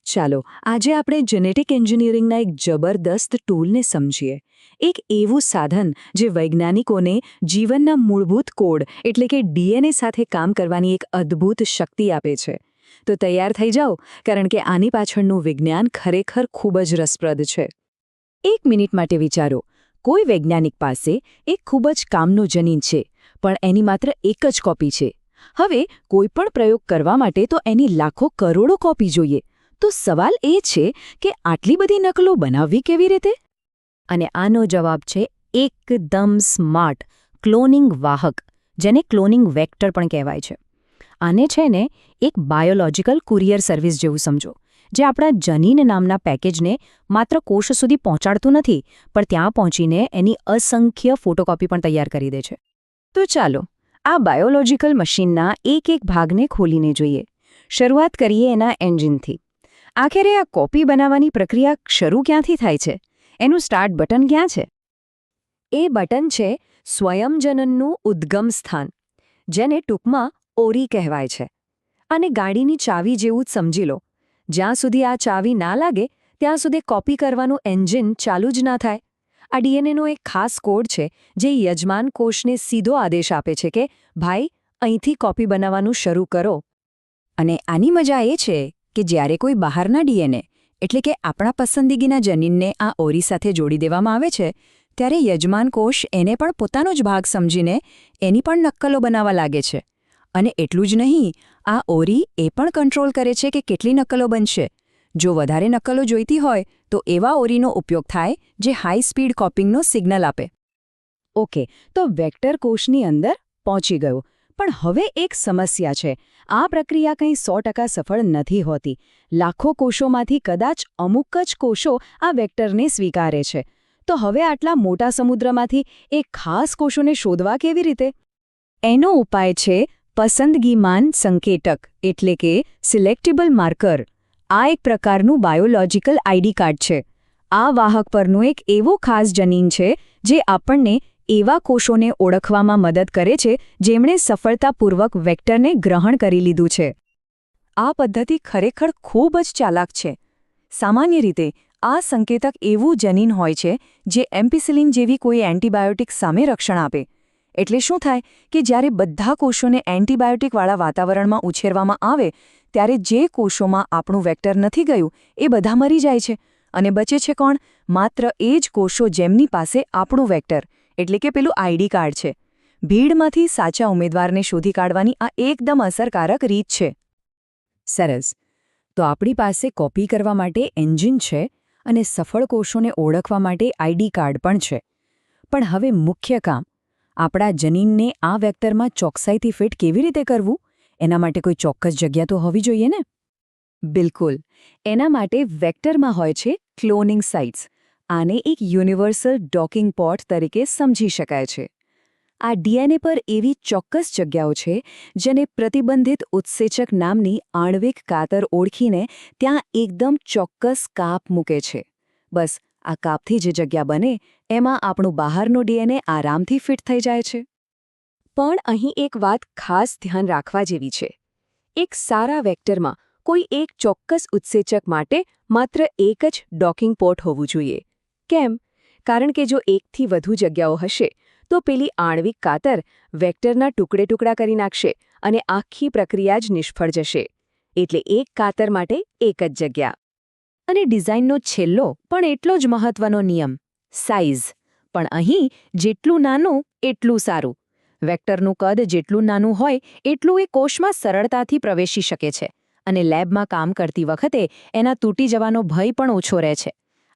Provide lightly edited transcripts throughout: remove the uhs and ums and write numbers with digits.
ચાલો આજે આપણે જેનેટિક એન્જિનિયરિંગના એક જબરદસ્ત ટૂલને સમજીએ. એક એવું સાધન જે વૈજ્ઞાનિકોને જીવનના મૂળભૂત કોડ એટલે કે ડીએનએ સાથે કામ કરવાની એક અદ્ભુત શક્તિ આપે છે. તો તૈયાર થઈ જાઓ, કારણ કે આની પાછળનું વિજ્ઞાન ખરેખર ખૂબ જ રસપ્રદ છે. એક મિનિટ માટે વિચારો, કોઈ વૈજ્ઞાનિક પાસે એક ખૂબ જ કામનું જનીન છે, પણ એની માત્ર એક જ કોપી છે. હવે કોઈ પણ પ્રયોગ કરવા માટે તો એની લાખો કરોડો કોપી જોઈએ. તો સવાલ એ છે કે આટલી બધી નકલો બનાવવી કેવી રીતે? અને આનો જવાબ છે એકદમ સ્માર્ટ ક્લોનિંગ વાહક, જેને ક્લોનિંગ વેક્ટર પણ કહેવાય છે. આને છે ને એક બાયોલોજિકલ કુરિયર સર્વિસ જેવું સમજો, જે આપણા જનીન નામના પેકેજને માત્ર કોષ સુધી પહોંચાડતું નથી, પણ ત્યાં પહોંચીને એની અસંખ્ય ફોટોકોપી પણ તૈયાર કરી દે છે. તો ચાલો આ બાયોલોજિકલ મશીનના એક ભાગને ખોલીને જોઈએ. શરૂઆત કરીએ એના એન્જિનથી. આખરે આ કોપી બનાવવાની પ્રક્રિયા શરૂ ક્યાંથી થાય છે? એનું સ્ટાર્ટ બટન ક્યાં છે? એ બટન છે સ્વયંજનનનું ઉદ્ગમ સ્થાન, જેને ટૂંકમાં ઓરી કહેવાય છે. અને ગાડીની ચાવી જેવું જ સમજી લો. જ્યાં સુધી આ ચાવી ના લાગે ત્યાં સુધી કોપી કરવાનું એન્જિન ચાલુ જ ના થાય. આ ડીએનએનો એક ખાસ કોડ છે જે યજમાન કોષને સીધો આદેશ આપે છે કે ભાઈ, અહીંથી કોપી બનાવવાનું શરૂ કરો. અને આની મજા એ છે કે જ્યારે કોઈ બહારના ડીએનએ એટલે કે આપણા પસંદગીના જનીનને આ ઓરી સાથે જોડી દેવામાં આવે છે, ત્યારે યજમાન કોષ એને પણ પોતાનો જ ભાગ સમજીને એની પણ નક્કલો બનાવવા લાગે છે. અને એટલું જ નહીં, આ ઓરી એ પણ કંટ્રોલ કરે છે કે કેટલી નકલો બનશે. જો વધારે નકલો જોઈતી હોય તો એવા ઓરીનો ઉપયોગ થાય જે હાઈ સ્પીડ કોપિંગનો સિગ્નલ આપે. ઓકે, તો વેક્ટર કોષની અંદર પહોંચી ગયું. પણ હવે એક સમસ્યા છે. આ પ્રક્રિયા કંઈ 100% સફળ નથી હોતી. લાખો કોષોમાંથી કદાચ અમુક જ કોષો આ વેક્ટરને સ્વીકારે છે. તો હવે આટલા મોટા સમુદ્રમાંથી એક ખાસ કોષોને શોધવા કેવી રીતે? એનો ઉપાય છે પસંદગીમાન સંકેતક એટલે કે સિલેક્ટેબલ માર્કર. આ એક પ્રકારનું બાયોલોજિકલ આઈડી કાર્ડ છે. આ વાહક પરનું એક એવો ખાસ જનીન છે જે આપણને એવા કોષોને ઓળખવામાં મદદ કરે છે જેમણે સફળતાપૂર્વક વેક્ટરને ગ્રહણ કરી લીધું છે. આ પદ્ધતિ ખરેખર ખૂબ જ ચાલાક છે. સામાન્ય રીતે આ સંકેતક એવું જનીન હોય છે જે એમ્પિસિલિન જેવી કોઈ એન્ટીબાયોટિક સામે રક્ષણ આપે. એટલે શું થાય કે જ્યારે બધા કોષોને એન્ટીબાયોટિકવાળા વાતાવરણમાં ઉછેરવામાં આવે, ત્યારે જે કોષોમાં આપણું વેક્ટર નથી ગયું એ બધા મરી જાય છે. અને બચે છે કોણ? માત્ર એ જ કોષો જેમની પાસે આપણું વેક્ટર એટલે કે પેલું આઈડી કાર્ડ છે. ભીડમાંથી સાચા ઉમેદવારને શોધી કાઢવાની આ એકદમ અસરકારક રીત છે. સરસ. તો આપણી પાસે કોપી કરવા માટે એન્જિન છે અને સફળ કોષોને ઓળખવા માટે આઈડી કાર્ડ પણ છે. પણ હવે મુખ્ય કામ, આપણા જનીનને આ વેક્ટરમાં ચોકસાઈથી ફિટ કેવી રીતે કરવું? એના માટે કોઈ ચોક્કસ જગ્યા તો હોવી જોઈએ ને? બિલકુલ. એના માટે વેક્ટરમાં હોય છે ક્લોનિંગ સાઇટ્સ. આને એક યુનિવર્સલ ડોકિંગ પોર્ટ તરીકે સમજી શકાય છે. આ ડીએનએ પર એવી ચોક્કસ જગ્યાઓ છે જેને પ્રતિબંધિત ઉત્સેચક નામની આણ્વિક કાતર ઓળખીને ત્યાં એકદમ ચોક્કસ કાપ મૂકે છે. બસ આ કાપથી જે જગ્યા બને એમાં આપણું બહારનું ડીએનએ આરામથી ફિટ થઈ જાય છે. પણ અહીં એક વાત ખાસ ધ્યાન રાખવા જેવી છે. એક સારા વેક્ટરમાં કોઈ એક ચોક્કસ ઉત્સેચક માટે માત્ર એક જ ડોકિંગ પોર્ટ હોવું જોઈએ. કેમ? કારણ કે જો એકથી વધુ જગ્યાઓ હશે તો પેલી આણ્વિક કાતર વેક્ટરના ટુકડે કરી નાખશે અને આખી પ્રક્રિયા જ નિષ્ફળ જશે. એટલે એક કાતર માટે એક જ જગ્યા. અને ડિઝાઇનનો છેલ્લો પણ એટલો જ મહત્વનો નિયમ, સાઇઝ. પણ અહીં જેટલું નાનું એટલું સારું. વેક્ટરનું કદ જેટલું નાનું હોય એટલું એ કોષમાં સરળતાથી પ્રવેશી શકે છે અને લેબમાં કામ કરતી વખતે એના તૂટી જવાનો ભય પણ ઓછો રહે છે.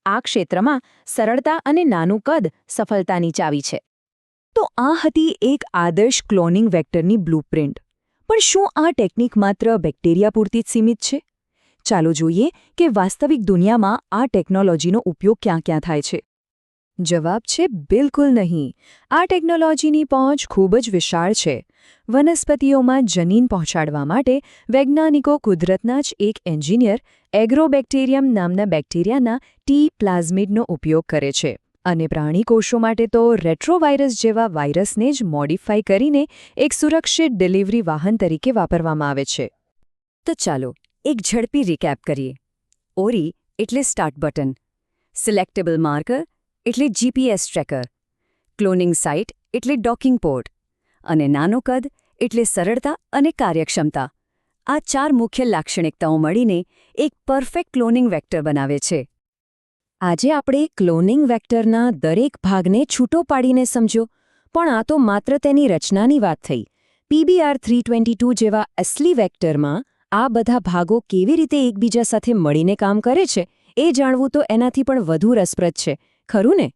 આ ક્ષેત્રમાં સરળતા અને નાનું કદ સફળતાની ચાવી છે. તો આ હતી એક આદર્શ ક્લોનિંગ વેક્ટરની બ્લુપ્રિન્ટ. પણ શું આ ટેકનિક માત્ર બેક્ટેરિયા પૂરતી જ સીમિત છે? ચાલો જોઈએ કે વાસ્તવિક દુનિયામાં આ ટેકનોલોજીનો ઉપયોગ ક્યાં ક્યાં થાય છે. જવાબ છે બિલકુલ નહીં. આ ટેકનોલોજીની પહોંચ ખૂબ જ વિશાળ છે. વનસ્પતિઓમાં જનીન પહોંચાડવા માટે વૈજ્ઞાનિકો કુદરતના જ એક એન્જિનિયર એગ્રોબેક્ટેરિયમ નામના બેક્ટેરિયાના ટી પ્લાઝમિડનો ઉપયોગ કરે છે. અને પ્રાણી કોષો માટે તો રેટ્રોવાયરસ જેવા વાયરસને જ મોડિફાઈ કરીને એક સુરક્ષિત ડિલિવરી વાહન તરીકે વાપરવામાં આવે છે. તો ચાલો એક ઝડપી રિકેપ કરીએ. ઓરી એટલે સ્ટાર્ટ બટન, સિલેક્ટેબલ માર્કર એટલે જીપીએસ ટ્રેકર, ક્લોનિંગ સાઇટ એટલે ડોકિંગ પોર્ટ અને નાનું કદ એટલે સરળતા અને કાર્યક્ષમતા. આ 4 મુખ્ય લાક્ષણિકતાઓ મળીને એક પરફેક્ટ ક્લોનિંગ વેક્ટર બનાવે છે. આજે આપણે ક્લોનિંગ વેક્ટરના દરેક ભાગને છૂટો પાડીને સમજ્યો, પણ આ તો માત્ર તેની રચનાની વાત થઈ. PBR322 જેવા અસલી વેક્ટરમાં આ બધા ભાગો કેવી રીતે એકબીજા સાથે મળીને કામ કરે છે એ જાણવું તો એનાથી પણ વધુ રસપ્રદ છે, ખરું ને?